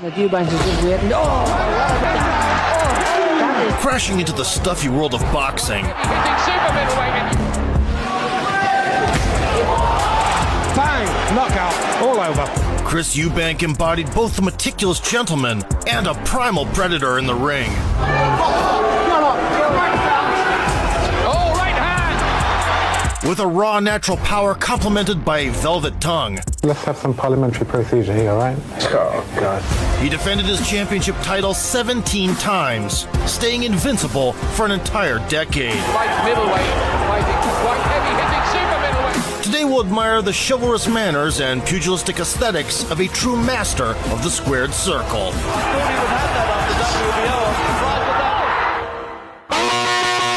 That Eubank is just waiting. Crashing into the stuffy world of boxing. Bang! Knockout. All over. Chris Eubank embodied both the meticulous gentleman and a primal predator in the ring. With a raw natural power complemented by a velvet tongue. Let's have some parliamentary procedure here, right? Oh, God. He defended his championship title 17 times, staying invincible for an entire decade. Light middleweight, fighting quite heavy-hitting super middleweight. Today we'll admire the chivalrous manners and pugilistic aesthetics of a true master of the squared circle.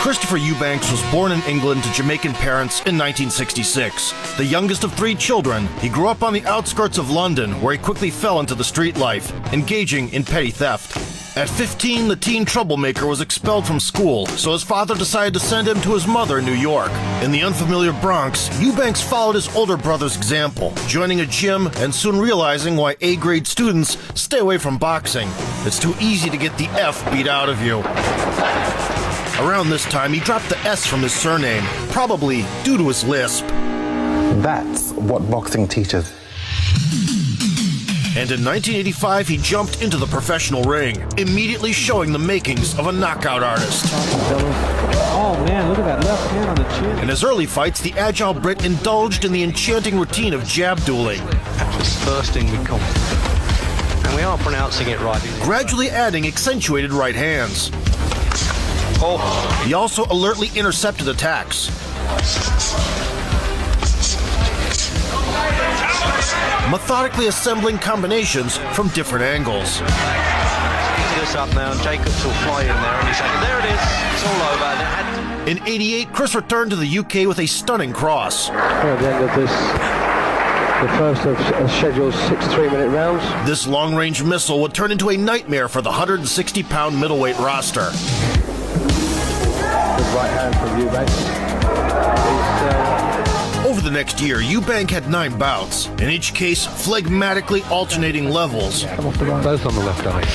Christopher Eubanks was born in England to Jamaican parents in 1966. The youngest of 3 children, he grew up on the outskirts of London, where he quickly fell into the street life, engaging in petty theft. At 15, the teen troublemaker was expelled from school, so his father decided to send him to his mother in New York. In the unfamiliar Bronx, Eubanks followed his older brother's example, joining a gym and soon realizing why A-grade students stay away from boxing. It's too easy to get the F beat out of you. Around this time, he dropped the S from his surname, probably due to his lisp. That's what boxing teaches. And in 1985, he jumped into the professional ring, immediately showing the makings of a knockout artist. Oh man, look at that left hand on the chin. In his early fights, the agile Brit indulged in the enchanting routine of jab dueling. That's the first thing we come. And we are pronouncing it right. Gradually adding accentuated right hands. Oh. He also alertly intercepted attacks. Methodically assembling combinations from different angles. This up now, and Jacobs will fly in there any second. There it is. It's all over. In '88, Chris returned to the UK with a stunning cross. At the end of this, the first of a scheduled 6 3-minute rounds. This long-range missile would turn into a nightmare for the 160-pound middleweight roster. Good right hand from Eubank. Over the next year, Eubank had 9 bouts, in each case phlegmatically alternating levels. Both on the left eye.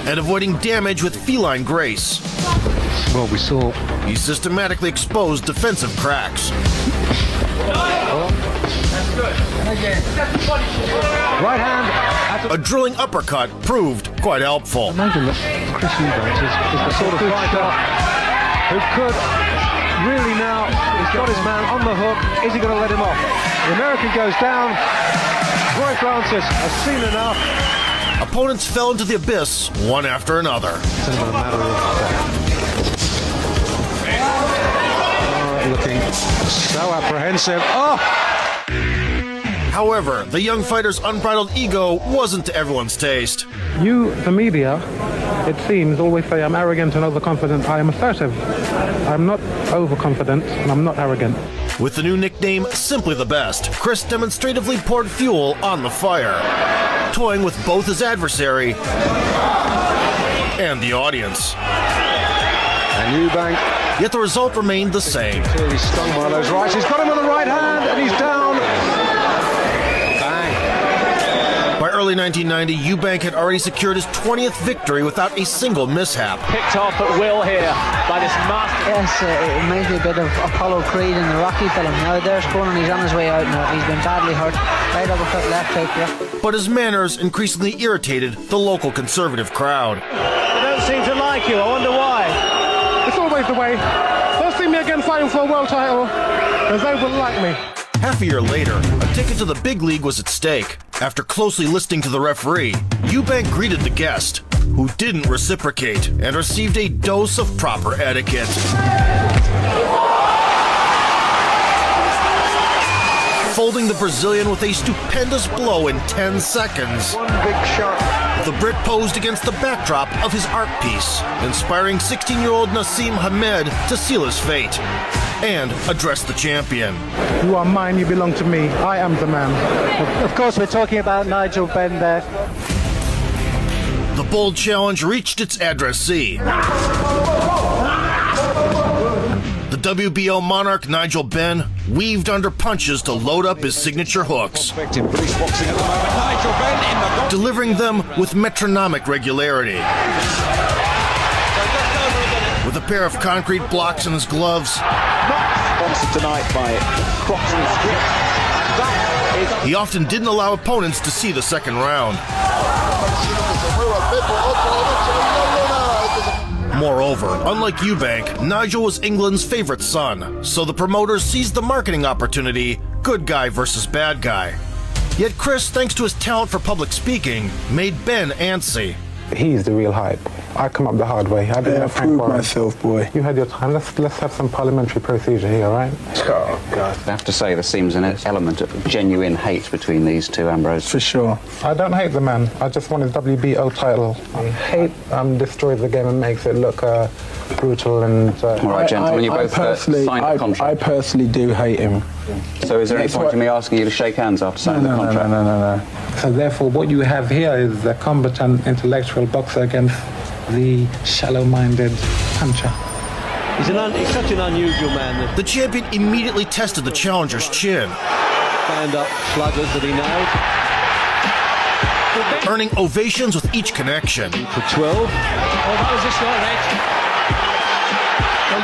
And avoiding damage with feline grace. Well, we saw. He systematically exposed defensive cracks. Right hand. A drilling uppercut proved quite helpful. Imagine that Chris Eubank is the sort of fighter who could really now, he's got his man on the hook. Is he going to let him off? The American goes down. Roy Francis has seen enough. Opponents fell into the abyss one after another. It's a matter of looking so apprehensive. Oh! However, the young fighter's unbridled ego wasn't to everyone's taste. You, the media, it seems, always say I'm arrogant and overconfident. I am assertive. I'm not overconfident and I'm not arrogant. With the new nickname, Simply the Best, Chris demonstratively poured fuel on the fire, toying with both his adversary and the audience. And Eubank. Yet the result remained the same. Clearly stung by those rights. He's got him with the right hand and he's down. By early 1990, Eubank had already secured his 20th victory without a single mishap. Picked off at will here by this master. Yes, it reminds me a bit of Apollo Creed in the Rocky film. Now there's Conan, he's on his way out now. He's been badly hurt. Right uppercut, left hook, yeah. But his manners increasingly irritated the local conservative crowd. They don't seem to like you. I wonder why. It's always the way. They'll see me again fighting for a world title, because they will like me. Half a year later, a ticket to the big league was at stake. After closely listening to the referee, Eubank greeted the guest, who didn't reciprocate and received a dose of proper etiquette. Folding the Brazilian with a stupendous blow in 10 seconds. One big shot. The Brit posed against the backdrop of his art piece, inspiring 16-year-old Nassim Hamed to seal his fate and address the champion. You are mine, you belong to me. I am the man. Of course, we're talking about Nigel Benn there. The bold challenge reached its addressee. The WBO monarch Nigel Benn weaved under punches to load up his signature hooks, delivering them with metronomic regularity. With a pair of concrete blocks in his gloves, Sponsored tonight by Crocs and Strip. he often didn't allow opponents to see the second round. Moreover, unlike Eubank, Nigel was England's favorite son, so the promoters seized the marketing opportunity, good guy versus bad guy. Yet Chris, thanks to his talent for public speaking, made Ben antsy. He's the real hype. I come up the hard way. I didn't prove myself, boy. You had your time. Let's have some parliamentary procedure here, all right? Oh, God. I have to say there seems an element of genuine hate between these two, Ambrose. For sure. I don't hate the man. I just want his WBO title. Hate destroys the game and makes it look brutal and... All right, gentlemen, you both signed the contract. I personally do hate him. So is there any point in me asking you to shake hands after signing the contract? No. So therefore, what you have here is a combatant intellectual boxer against the shallow-minded puncher. He's such an unusual man. The champion immediately tested the challenger's chin, Stand-up sluggers that he nailed. earning ovations with each connection. For 12. Oh, that was a short edge.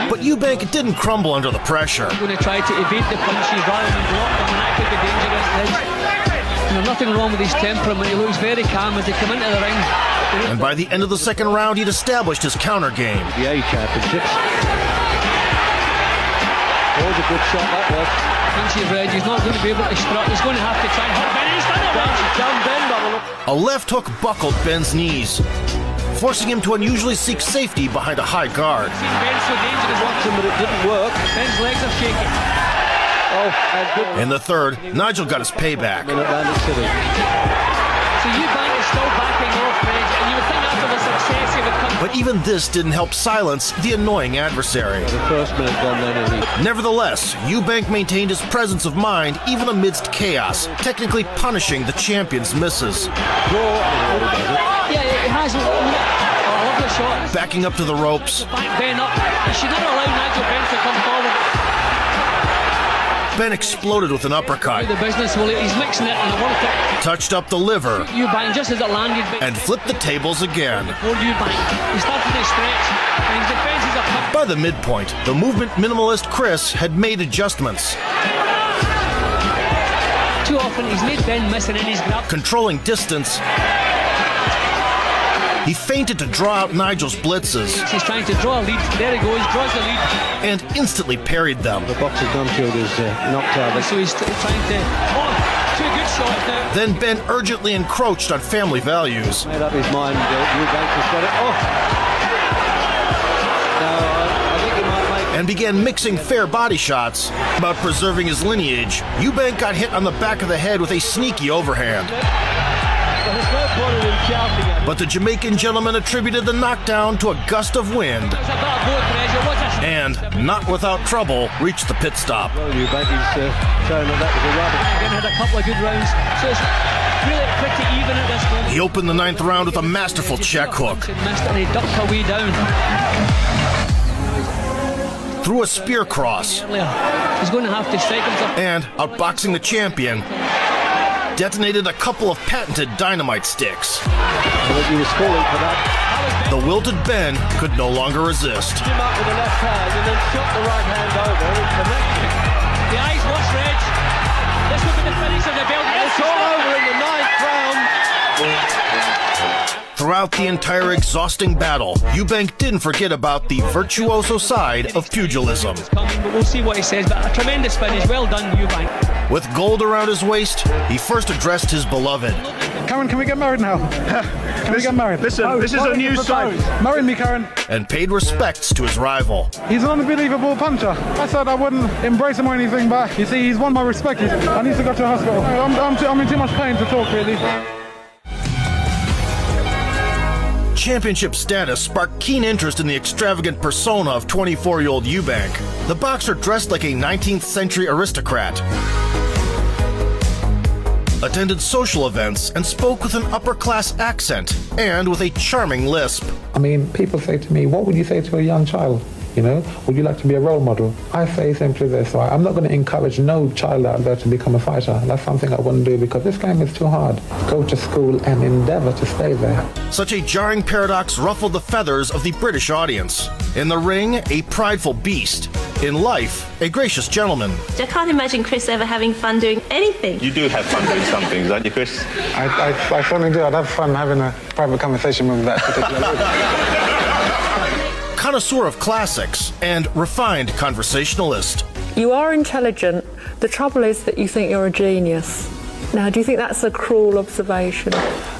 But Eubank didn't crumble under the pressure. Going to try to evade the punches rather than block them, and that could be dangerous. There's nothing wrong with his temperament. He looks very calm as they come into the ring. And by the end of the second round, he'd established his counter game. The A championships. That was a good shot, that was. Once you've read, he's not going to be able to strut. He's going to have to try and hurt Ben. He's done it. He's done Ben, Bubble. A left hook buckled Ben's knees, forcing him to unusually seek safety behind a high guard. Seen Ben so dangerous once, But it didn't work. Ben's legs are shaking. Oh, and good. In the third, Nigel got his payback. In Atlantic City. So Eubank is still backing off, Reg, and you would think after the success he would come. But even this didn't help silence the annoying adversary. The first minute gone then, is he? Nevertheless, Eubank maintained his presence of mind even amidst chaos, technically punishing the champion's misses. Yeah, it has. Oh, I love the shot. Backing up to the ropes, Back Ben up. You should never allow Nigel Ben to come forward. Ben exploded with an uppercut, The business, well, he's mixing it and it worked it. touched up the liver, Eubank, just as it landed, and flipped the tables again. before Eubank, he started to stretch, and his defences are cut. By the midpoint, the movement minimalist Chris had made adjustments, Too often he's made Ben miss and then he's grabbed. controlling distance. He feinted to draw out Nigel's blitzes He's trying to draw a lead. There he goes, draws the lead. and instantly parried them. The boxer Dunfield is knocked out. So he's trying to. Oh, two good shots now. Then Ben urgently encroached on family values, Made up his mind. Eubank has got it. Oh! No, I think he might make. and began mixing fair body shots. About preserving his lineage, Eubank got hit on the back of the head with a sneaky overhand. But there's no point in him shouting at him. But the Jamaican gentleman attributed the knockdown to a gust of wind, There's a bit of both pressure. What's a and, not without trouble, reached the pit stop. Well, Eubank is showing that was a rubber. Again, had a couple of good rounds. So it's really pretty even at this moment. He opened the ninth round with a masterful check hook, He missed and he ducked away down. threw a spear cross, Earlier. He's going to have to strike himself. and, outboxing the champion, detonated a couple of patented dynamite sticks. But he was calling for that. The wilted Ben could no longer resist. Him up with the left hand and then shot the right hand over and connected. The eyes watch, Reg. This will be the finish of the belt. It's all over in the ninth round. Throughout the entire exhausting battle, Eubank didn't forget about the virtuoso side of pugilism. Coming, but we'll see what he says. But a tremendous finish. Well done, Eubank. With gold around his waist, he first addressed his beloved. Karen, can we get married now? Can we get married? Listen, this is a new site. Marry me, Karen. And paid respects to his rival. He's an unbelievable puncher. I said I wouldn't embrace him or anything back. You see, he's won my respect. I need to go to a hospital. I'm in too much pain to talk, really. Championship status sparked keen interest in the extravagant persona of 24-year-old Eubank. The boxer dressed like a 19th century aristocrat, attended social events, and spoke with an upper-class accent and with a charming lisp. I mean, people say to me, what would you say to a young child? Would you like to be a role model? I say simply this, I'm not going to encourage no child out there to become a fighter. That's something I wouldn't do because this game is too hard. Go to school and endeavour to stay there. Such a jarring paradox ruffled the feathers of the British audience. In the ring, a prideful beast. In life, a gracious gentleman. I can't imagine Chris ever having fun doing anything. You do have fun doing some things, don't you, Chris? I certainly do. I'd have fun having a private conversation with that particular lady. Connoisseur of classics and refined conversationalist. You are intelligent. The trouble is that you think you're a genius. Now, do you think that's a cruel observation?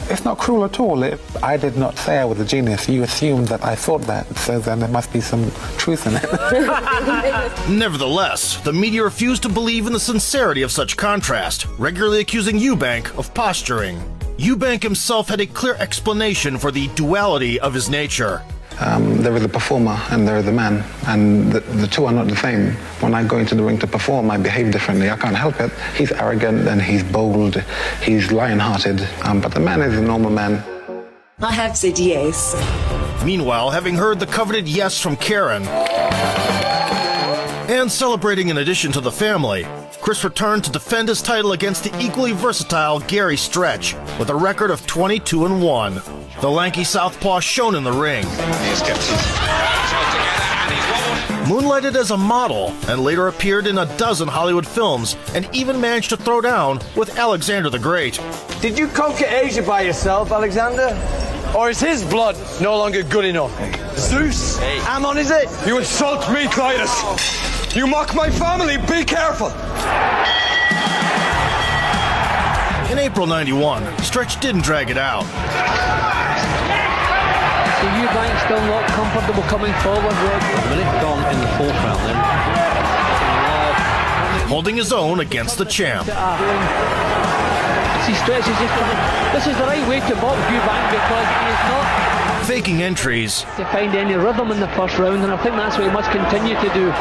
It's not cruel at all. I did not say I was a genius. You assumed that I thought that, so then there must be some truth in it. Nevertheless, the media refused to believe in the sincerity of such contrast, regularly accusing Eubank of posturing. Eubank himself had a clear explanation for the duality of his nature. There is a performer and there is a man, and the two are not the same. When I go into the ring to perform, I behave differently. I can't help it. He's arrogant and he's bold, he's lion-hearted, but the man is a normal man. I have said yes. Meanwhile, having heard the coveted yes from Karen, and celebrating in addition to the family, Chris returned to defend his title against the equally versatile Gary Stretch with a record of 22-1. The lanky southpaw shone in the ring. Moonlighted as a model and later appeared in a dozen Hollywood films and even managed to throw down with Alexander the Great. Did you conquer Asia by yourself, Alexander? Or is his blood no longer good enough? Zeus? Ammon, is it? You insult me, Titus! You mock my family! Be careful! In April '91, Stretch didn't drag it out. So Eubank still not comfortable coming forward with. Gone in the fourth round then. Holding his own against the champ. See, Stretch is just this is the right way to box Eubank because he is not faking entries to find any rhythm in the first round, and I think that's what he must continue to do.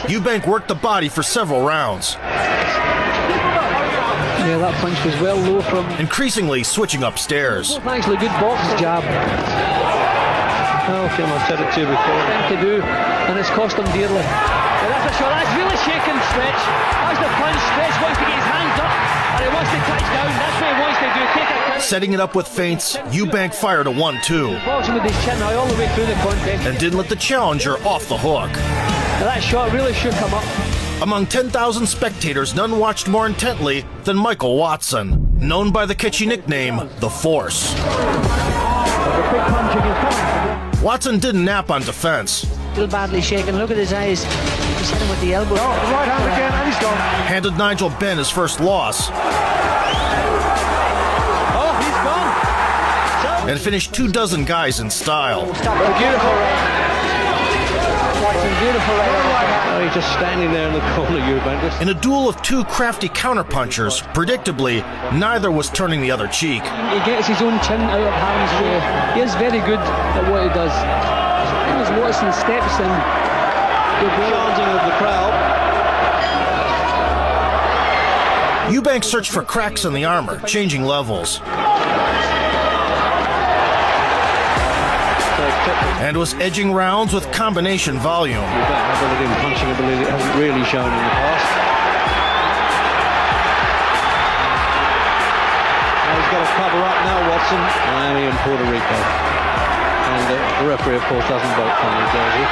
Eubank worked the body for several rounds. Yeah, that punch was well low from. Increasingly switching upstairs. Both actually good boxes, jab. Well, Kim, I've said it to you before. Thing to do, and it's cost him dearly. But that's a shot. That's really shaking Stretch. That's the punch. Stretch wants to get his hands up, and he wants to touch down. That's what he wants to do. Take a count. Setting it up with feints, Eubank fired a 1-2. Boxing with his chin now all the way through the contest. And didn't let the challenger off the hook. Now that shot really shook him up. Among 10,000 spectators, none watched more intently than Michael Watson, known by the catchy nickname, The Force. Watson didn't nap on defense. Still badly shaken. Look at his eyes. He's hit him with the elbow. Oh, right hand again, and he's gone. Handed Nigel Benn his first loss. Oh, he's gone. And finished 24 guys in style. Beautiful beautiful Oh, he's just standing there in the corner, Eubank. In a duel of two crafty counterpunchers, predictably, neither was turning the other cheek. He gets his own chin out of harm's way. He is very good at what he does. As Watson steps in, the chanting of the crowd. Eubank searched for cracks in the armor, changing levels. And was edging rounds with combination volume. Ability and punching ability that hasn't really shown in the past. Now he's got to cover up now, Watson. Miami and Puerto Rico. And the referee, of course, doesn't vote for New Jersey.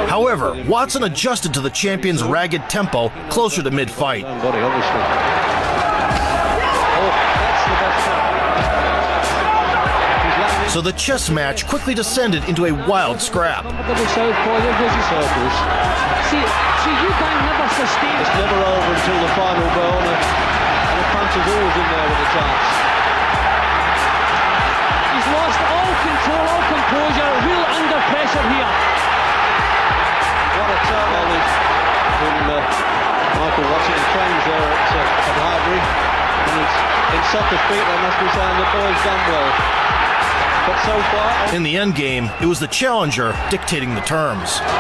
However, Watson adjusted to the champion's ragged tempo closer to mid-fight. Body, obviously. Oh, that's the best shot. So the chess match quickly descended into a wild scrap. See, Eubank never sustained. It's never over until the final bell, and the punch is always in there with a chance. He's lost all control, all composure, real under pressure here. What a turmoil is when Michael Watson trains there at Highbury. And he's in soccer speak, they must be saying the boy's done well. But so far, in the end game, it was the challenger dictating the terms. It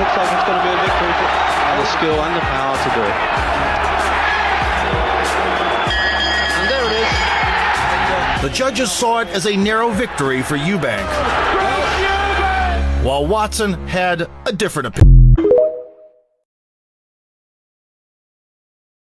looks like it's going to be a victory for the skill and the power to do it. And there it is. And, The judges saw it as a narrow victory for Eubank, while Watson had a different opinion.